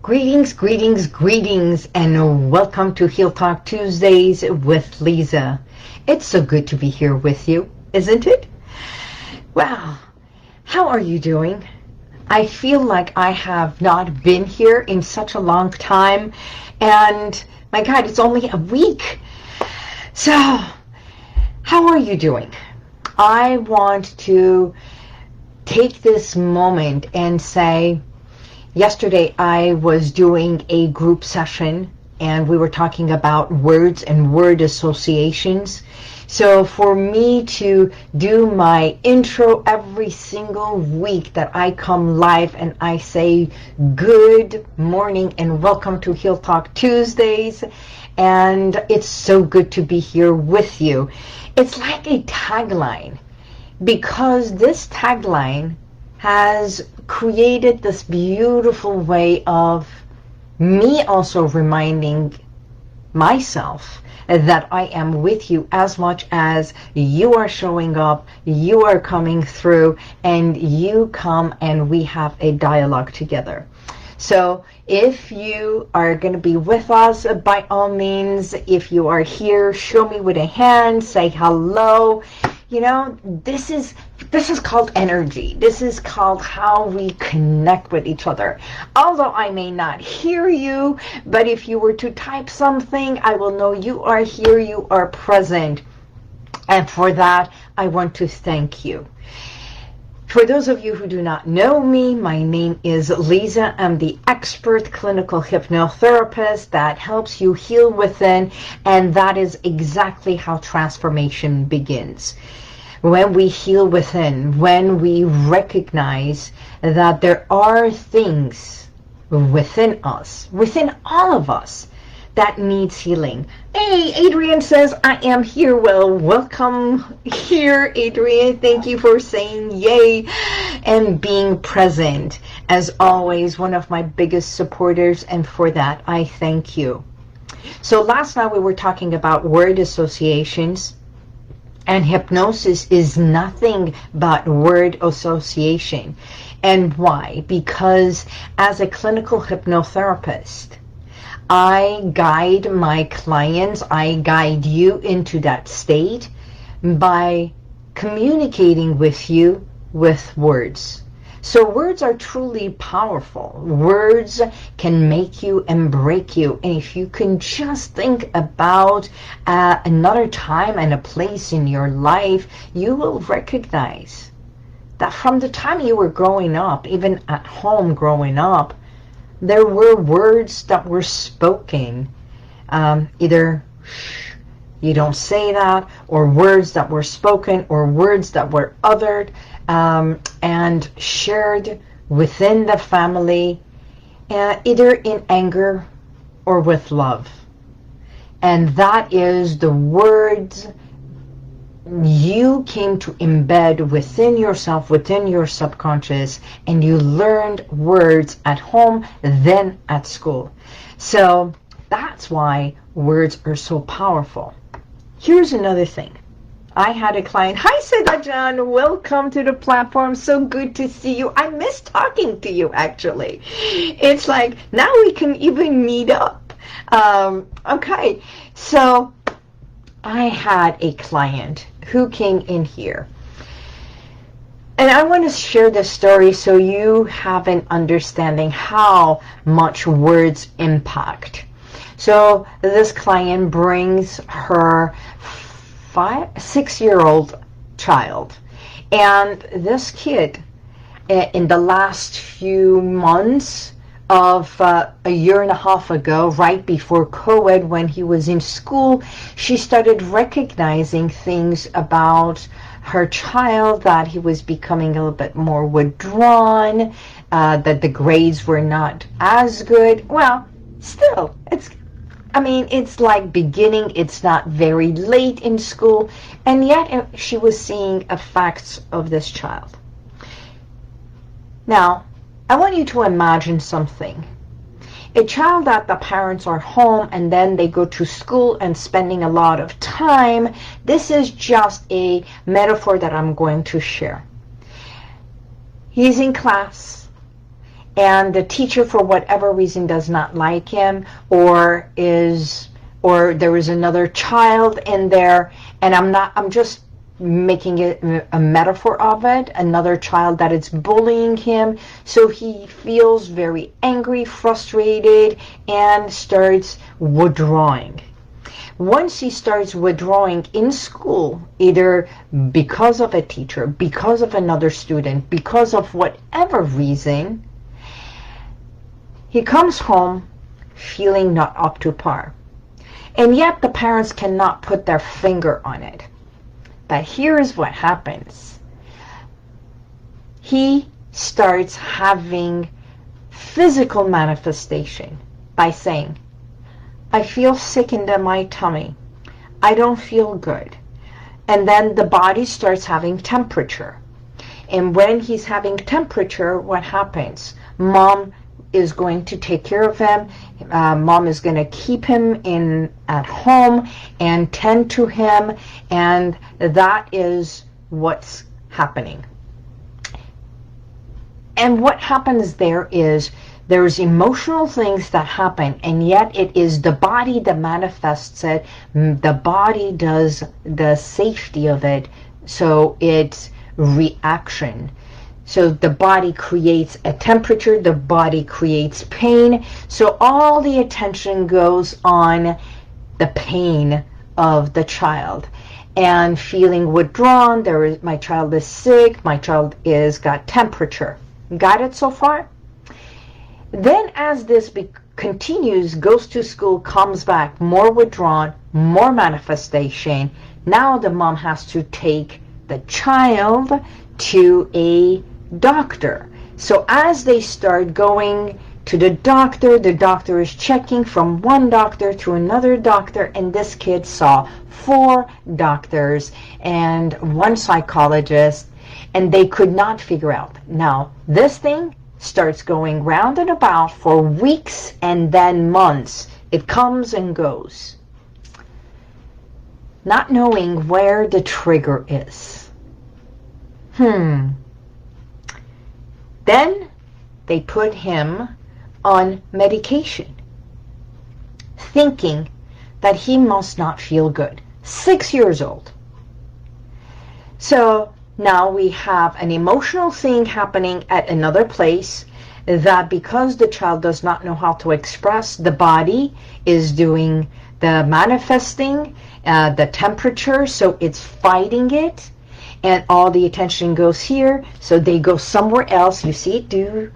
Greetings, greetings, greetings, and welcome to HealTalk Tuesdays with Liza. It's so good to be here with you, isn't it? Well, how are you doing? I feel like I have not been here in such a long time, and my God, it's only a week. So, how are you doing? I want to take this moment and say, yesterday I was doing a group session and we were talking about words and word associations. So for me to do my intro every single week that I come live and I say good morning and welcome to HealTalk Tuesdays, and it's so good to be here with you. It's like a tagline, because this tagline has created this beautiful way of me also reminding myself that I am with you as much as you are showing up, you are coming through, and you come and we have a dialogue together. So if you are going to be with us, by all means, if you are here, show me with a hand, say hello. You know, this is called energy. This is called how we connect with each other. Although I may not hear you, but if you were to type something, I will know you are here, you are present. And for that, I want to thank you. For those of you who do not know me, my name is Liza. I'm the expert clinical hypnotherapist that helps you heal within, and that is exactly how transformation begins. When we heal within, when we recognize that there are things within us, within all of us, that needs healing. Hey, Adrian says, I am here. Well, welcome here, Adrian. Thank you for saying yay and being present. As always, one of my biggest supporters, and for that, I thank you. So last night we were talking about word associations, and hypnosis is nothing but word association. And why? Because as a clinical hypnotherapist, I guide my clients, I guide you into that state by communicating with you with words. So words are truly powerful. Words can make you and break you. And if you can just think about another time and a place in your life, you will recognize that from the time you were growing up, even at home growing up, there were words that were spoken, either you don't say that, or words that were spoken, or words that were uttered and shared within the family, either in anger or with love. And that is the words you came to embed within yourself, within your subconscious, and you learned words at home, then at school. So that's why words are so powerful. Here's another thing. I had a client. Hi, Sedajan. Welcome to the platform. So good to see you. I miss talking to you, actually. It's like, now we can even meet up. Okay, so I had a client who came in here. And I want to share this story so you have an understanding how much words impact. So this client brings her 6-year-old child. And this kid, in the last few months of a year and a half ago, right before COVID, when he was in school, she started recognizing things about her child, that he was becoming a little bit more withdrawn, that the grades were not as good. Well, still, it's like beginning, it's not very late in school, and yet she was seeing effects of this child. Now, I want you to imagine something. A child that the parents are home and then they go to school and spending a lot of time. This is just a metaphor that I'm going to share. He's in class and the teacher for whatever reason does not like him, or there is another child in there, and I'm just making it a metaphor of it, another child that is bullying him, so he feels very angry, frustrated, and starts withdrawing. Once he starts withdrawing in school, either because of a teacher, because of another student, because of whatever reason, he comes home feeling not up to par. And yet the parents cannot put their finger on it. But here's what happens. He starts having physical manifestation by saying, I feel sick in my tummy. I don't feel good. And then the body starts having temperature. And when he's having temperature, what happens? Mom is going to take care of him. Mom is going to keep him at home and tend to him, and that is what's happening. And what happens there's emotional things that happen, and yet it is the body that manifests it. The body does the safety of it, so it's reaction. So the body creates a temperature, the body creates pain, so all the attention goes on the pain of the child. And feeling withdrawn, my child is sick, my child is got temperature. Got it so far? Then as this continues, goes to school, comes back, more withdrawn, more manifestation, now the mom has to take the child to a doctor. So as they start going to the doctor is checking from one doctor to another doctor, and this kid saw 4 doctors and 1 psychologist, and they could not figure out. Now, this thing starts going round and about for weeks and then months. It comes and goes, not knowing where the trigger is. Then they put him on medication, thinking that he must not feel good. 6 years old. So now we have an emotional thing happening at another place, that because the child does not know how to express, the body is doing the manifesting, the temperature, so it's fighting it. And all the attention goes here, so they go somewhere else. You see it do,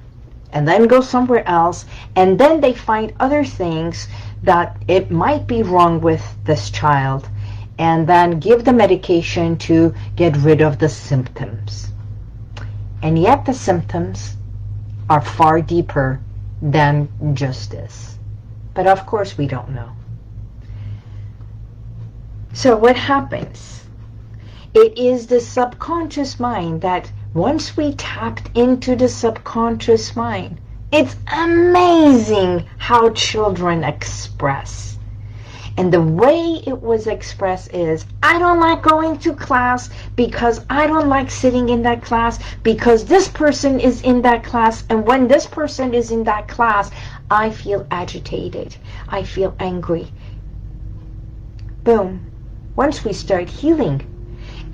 and then go somewhere else, and then they find other things that it might be wrong with this child, and then give the medication to get rid of the symptoms. And yet the symptoms are far deeper than just this. But of course we don't know. So what happens? It is the subconscious mind that once we tapped into the subconscious mind, it's amazing how children express. And the way it was expressed is, I don't like going to class because I don't like sitting in that class because this person is in that class, and when this person is in that class, I feel agitated. I feel angry. Boom. Once we start healing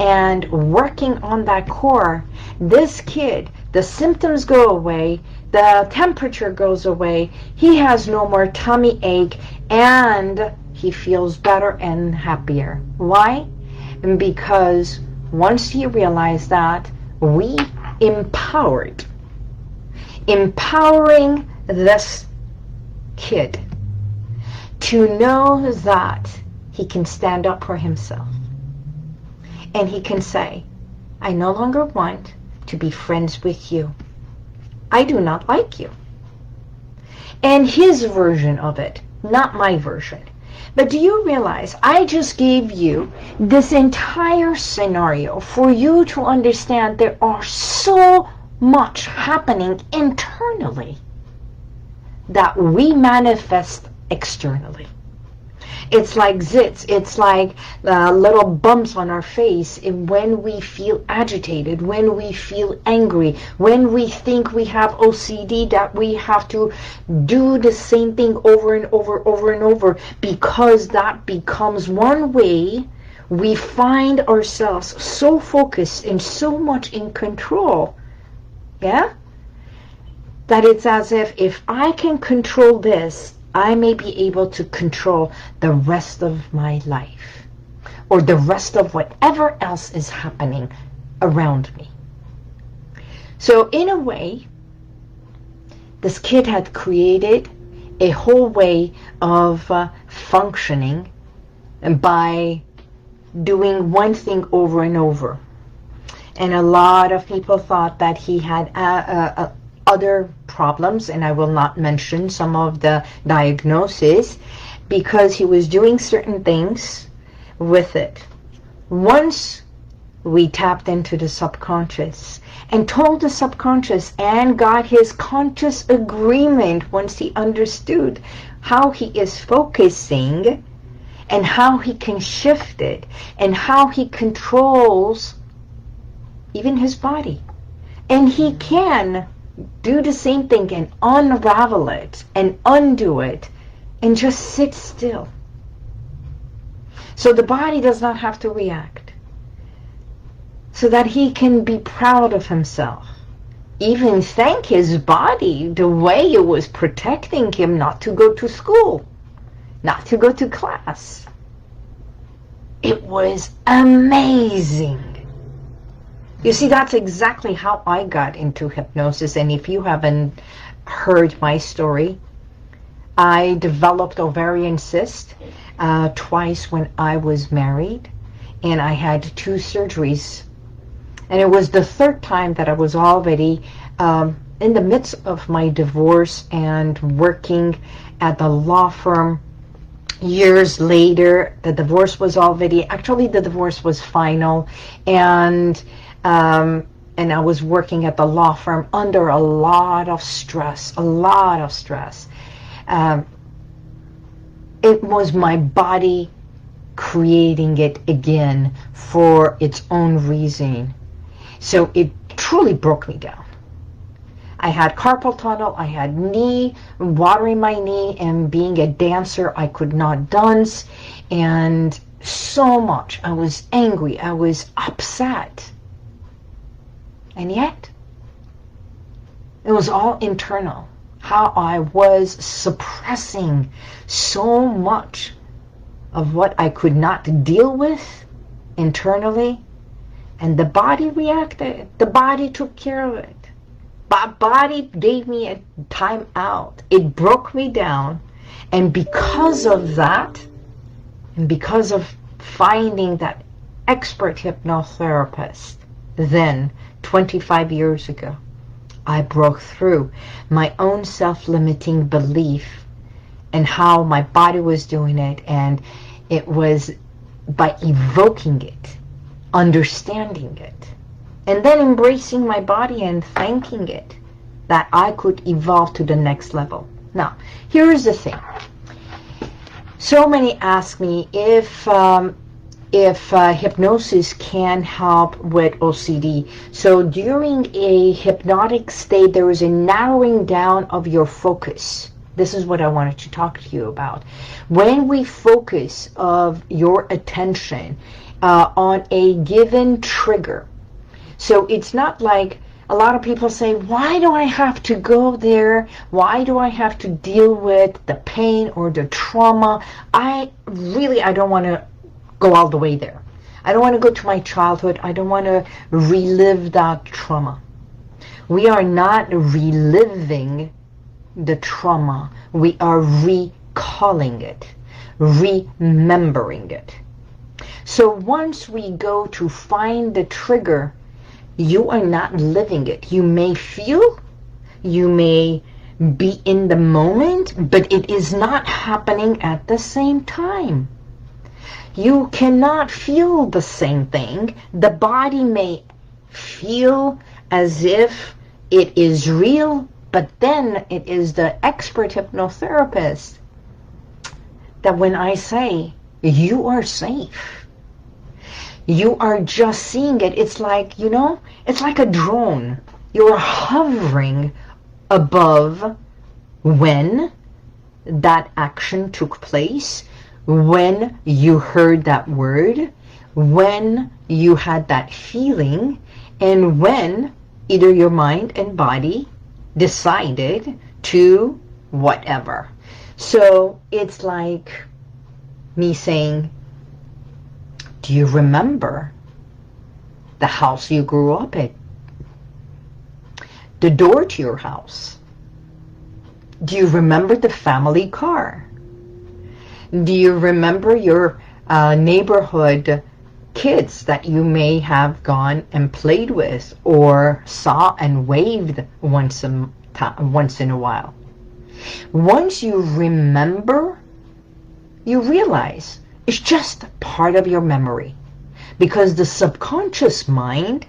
and working on that core, this kid, the symptoms go away, the temperature goes away, he has no more tummy ache, and he feels better and happier. Why? Because once he realized that, we empowering this kid to know that he can stand up for himself. And he can say, I no longer want to be friends with you. I do not like you. And his version of it, not my version. But do you realize I just gave you this entire scenario for you to understand there are so much happening internally that we manifest externally. It's like zits. It's like little bumps on our face when we feel agitated, when we feel angry, when we think we have OCD, that we have to do the same thing over and over and over, because that becomes one way we find ourselves so focused and so much in control, yeah, that it's as if I can control this, I may be able to control the rest of my life, or the rest of whatever else is happening around me. So in a way, this kid had created a whole way of functioning by doing one thing over and over. And a lot of people thought that he had other problems, and I will not mention some of the diagnoses, because he was doing certain things with it. Once we tapped into the subconscious and told the subconscious and got his conscious agreement, once he understood how he is focusing and how he can shift it and how he controls even his body. And he can do the same thing and unravel it and undo it and just sit still. So the body does not have to react. So that he can be proud of himself. Even thank his body the way it was protecting him not to go to school, not to go to class. It was amazing. You see, that's exactly how I got into hypnosis. And if you haven't heard my story, I developed ovarian cyst twice when I was married, and I had 2 surgeries. And it was the 3rd time that I was already in the midst of my divorce and working at the law firm. Years later, the divorce was the divorce was final, and I was working at the law firm under a lot of stress, It was my body creating it again for its own reason. So it truly broke me down. I had carpal tunnel, I had water in my knee, and being a dancer, I could not dance, and so much. I was angry, I was upset. And yet, it was all internal. How I was suppressing so much of what I could not deal with internally, and the body reacted. The body took care of it. The body gave me a time out. It broke me down, and because of that, and because of finding that expert hypnotherapist, then 25 years ago, I broke through my own self-limiting belief and how my body was doing it, and it was by evoking it, understanding it, and then embracing my body and thanking it, that I could evolve to the next level. Now, here's the thing. So many ask me if hypnosis can help with OCD. So during a hypnotic state, there is a narrowing down of your focus. This is what I wanted to talk to you about. When we focus of your attention on a given trigger, so it's not like a lot of people say, why do I have to go there? Why do I have to deal with the pain or the trauma? I don't want to go all the way there. I don't want to go to my childhood. I don't want to relive that trauma. We are not reliving the trauma. We are recalling it, remembering it. So once we go to find the trigger, you are not living it. You may feel, you may be in the moment, but it is not happening at the same time. You cannot feel the same thing. The body may feel as if it is real, but then it is the expert hypnotherapist that when I say you are safe, you are just seeing it. It's like, it's like a drone. You're hovering above when that action took place, when you heard that word, when you had that feeling, and when either your mind and body decided to whatever. So it's like me saying, do you remember the house you grew up in? The door to your house? Do you remember the family car? Do you remember your neighborhood kids that you may have gone and played with or saw and waved once in a while? Once you remember, you realize it's just part of your memory, because the subconscious mind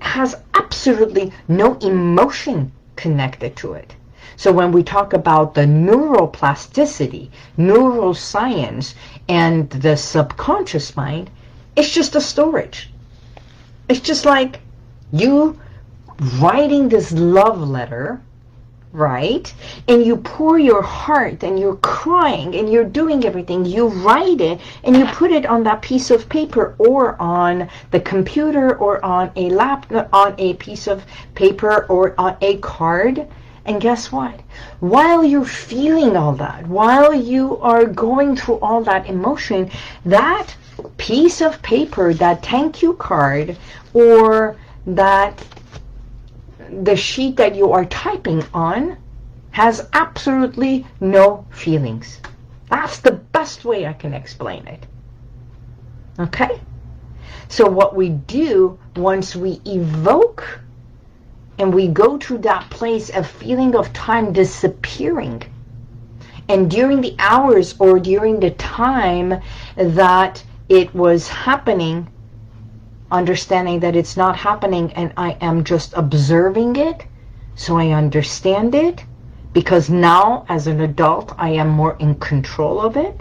has absolutely no emotion connected to it. So when we talk about the neuroplasticity, neuroscience, and the subconscious mind, it's just a storage. It's just like you writing this love letter, right? And you pour your heart and you're crying and you're doing everything. You write it and you put it on that piece of paper or on the computer or on a laptop, on a piece of paper or on a card. And guess what? While you're feeling all that, while you are going through all that emotion, that piece of paper, that thank you card, or that the sheet that you are typing on has absolutely no feelings. That's the best way I can explain it. Okay? So what we do once we evoke and we go to that place of feeling of time disappearing, and during the hours or during the time that it was happening, understanding that it's not happening and I am just observing it, so I understand it, because now as an adult I am more in control of it.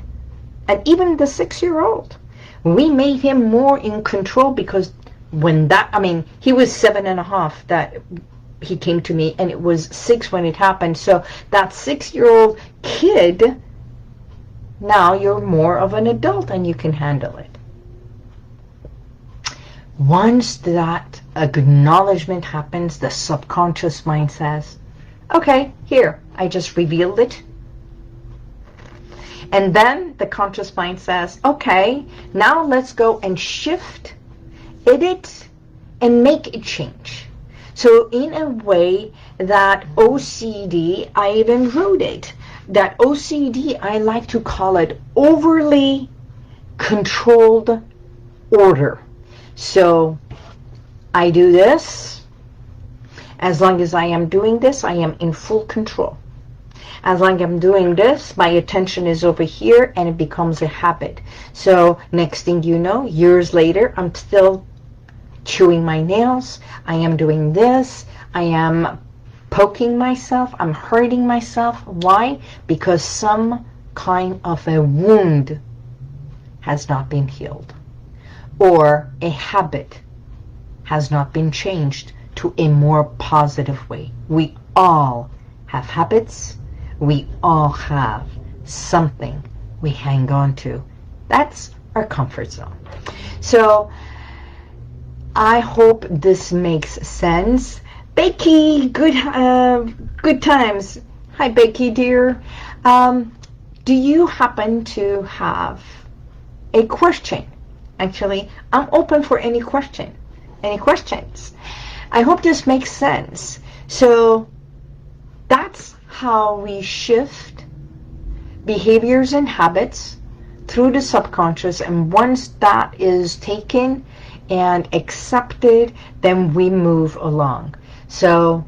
And even the 6-year-old, we made him more in control, because when he was 7.5 that he came to me, and it was 6 when it happened. So that 6-year-old kid, now you're more of an adult and you can handle it. Once that acknowledgement happens, the subconscious mind says, okay, here, I just revealed it. And then the conscious mind says, okay, now let's go and shift, edit, and make a change. So in a way, that OCD, I even wrote it, that OCD, I like to call it overly controlled order. So I do this. As long as I am doing this, I am in full control. As long as I'm doing this, my attention is over here and it becomes a habit. So next thing you know, years later, I'm still chewing my nails. I am doing this. I am poking myself. I'm hurting myself. Why? Because some kind of a wound has not been healed, or a habit has not been changed to a more positive way. We all have habits. We all have something we hang on to. That's our comfort zone. So I hope this makes sense. Becky, good times. Hi, Becky, dear. Do you happen to have a question? Actually, I'm open for any question. Any questions? I hope this makes sense. So that's how we shift behaviors and habits through the subconscious, and once that is taken and accepted, then we move along. So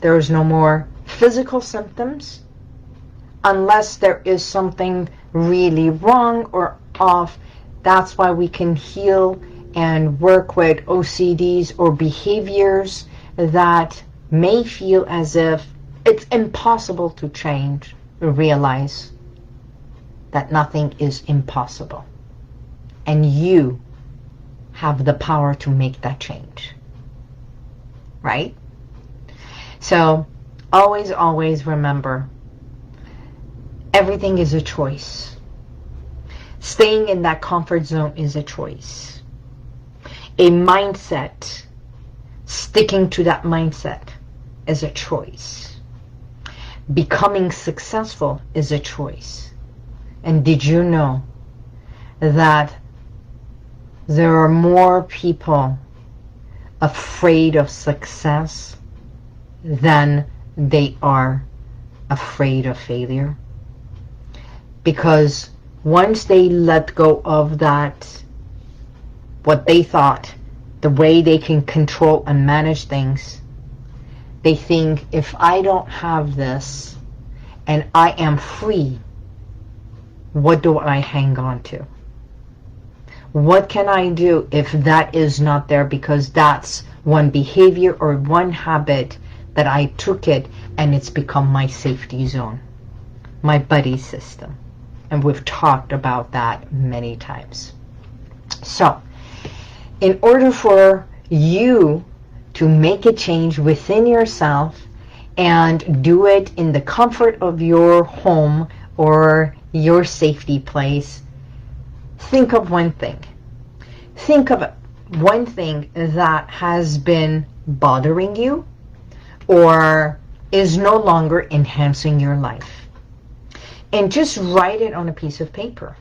there's no more physical symptoms unless there is something really wrong or off. That's why we can heal and work with OCDs or behaviors that may feel as if it's impossible to change, realize that nothing is impossible. And you have the power to make that change. Right? So, always, always remember, everything is a choice. Staying in that comfort zone is a choice. A mindset, sticking to that mindset is a choice. Becoming successful is a choice. And did you know that there are more people afraid of success than they are afraid of failure? Because once they let go of that, what they thought, the way they can control and manage things, they think, if I don't have this and I am free, what do I hang on to? What can I do if that is not there? Because that's one behavior or one habit that I took it and it's become my safety zone, my buddy system. And we've talked about that many times. So, in order for you to make a change within yourself and do it in the comfort of your home or your safety place, think of one thing. Think of one thing that has been bothering you or is no longer enhancing your life. And just write it on a piece of paper.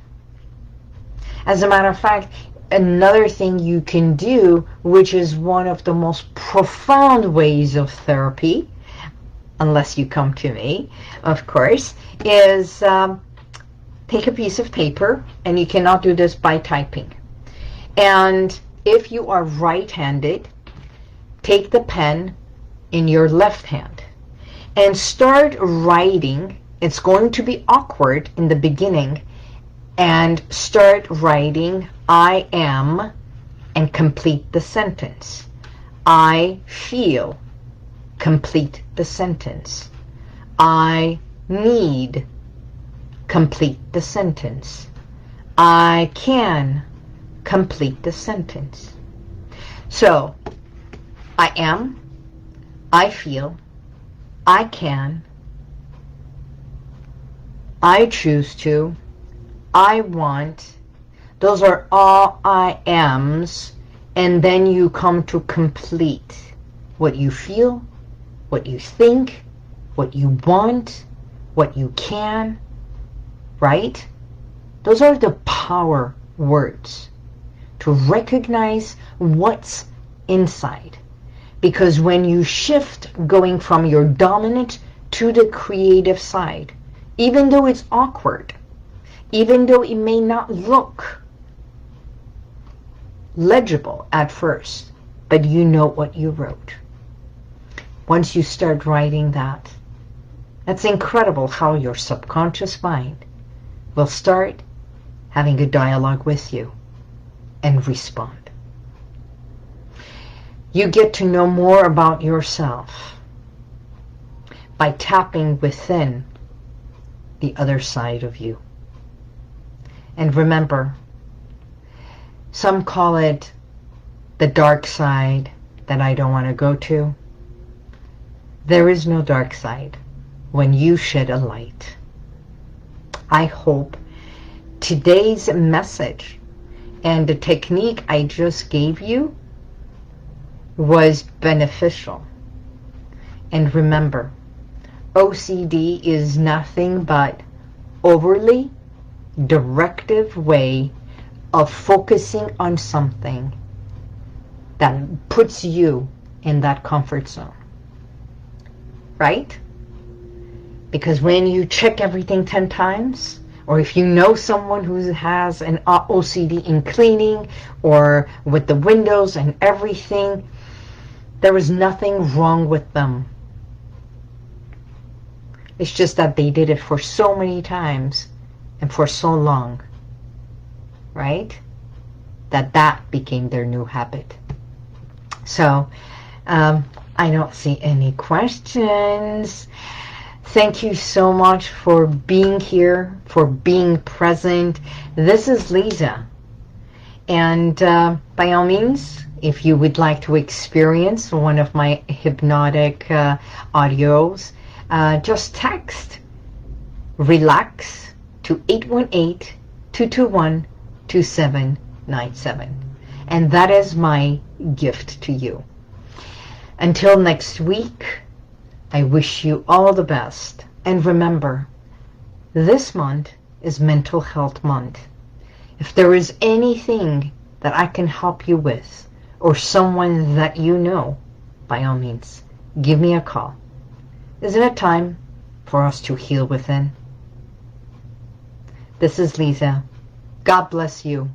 As a matter of fact, another thing you can do, which is one of the most profound ways of therapy, unless you come to me, of course, is take a piece of paper, and you cannot do this by typing. And if you are right-handed, take the pen in your left hand and start writing. It's going to be awkward in the beginning, and start writing I am and complete the sentence. I feel, complete the sentence. I need, complete the sentence. I can, complete the sentence. So, I am, I feel, I can, I choose to, I want. Those are all I ams, and then you come to complete what you feel, what you think, what you want, what you can, right? Those are the power words to recognize what's inside. Because when you shift going from your dominant to the creative side, even though it's awkward, even though it may not look legible at first, but you know what you wrote. Once you start writing that, that's incredible how your subconscious mind will start having a dialogue with you and respond. You get to know more about yourself by tapping within the other side of you. And remember, some call it the dark side that I don't want to go to. There is no dark side when you shed a light. I hope today's message and the technique I just gave you was beneficial. And remember, OCD is nothing but overly directive way of focusing on something that puts you in that comfort zone. Right? Because when you check everything 10 times, or if you know someone who has an OCD in cleaning or with the windows and everything, there is nothing wrong with them. It's just that they did it for so many times and for so long, right? That became their new habit. So, I don't see any questions. Thank you so much for being here, for being present. This is Liza. And by all means, if you would like to experience one of my hypnotic audios, just text RELAX to 818-221-2797. And that is my gift to you. Until next week, I wish you all the best. And remember, this month is Mental Health Month. If there is anything that I can help you with, or someone that you know, by all means, give me a call. Isn't it time for us to heal within? This is Liza. God bless you,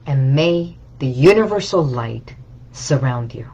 and may the universal light surround you.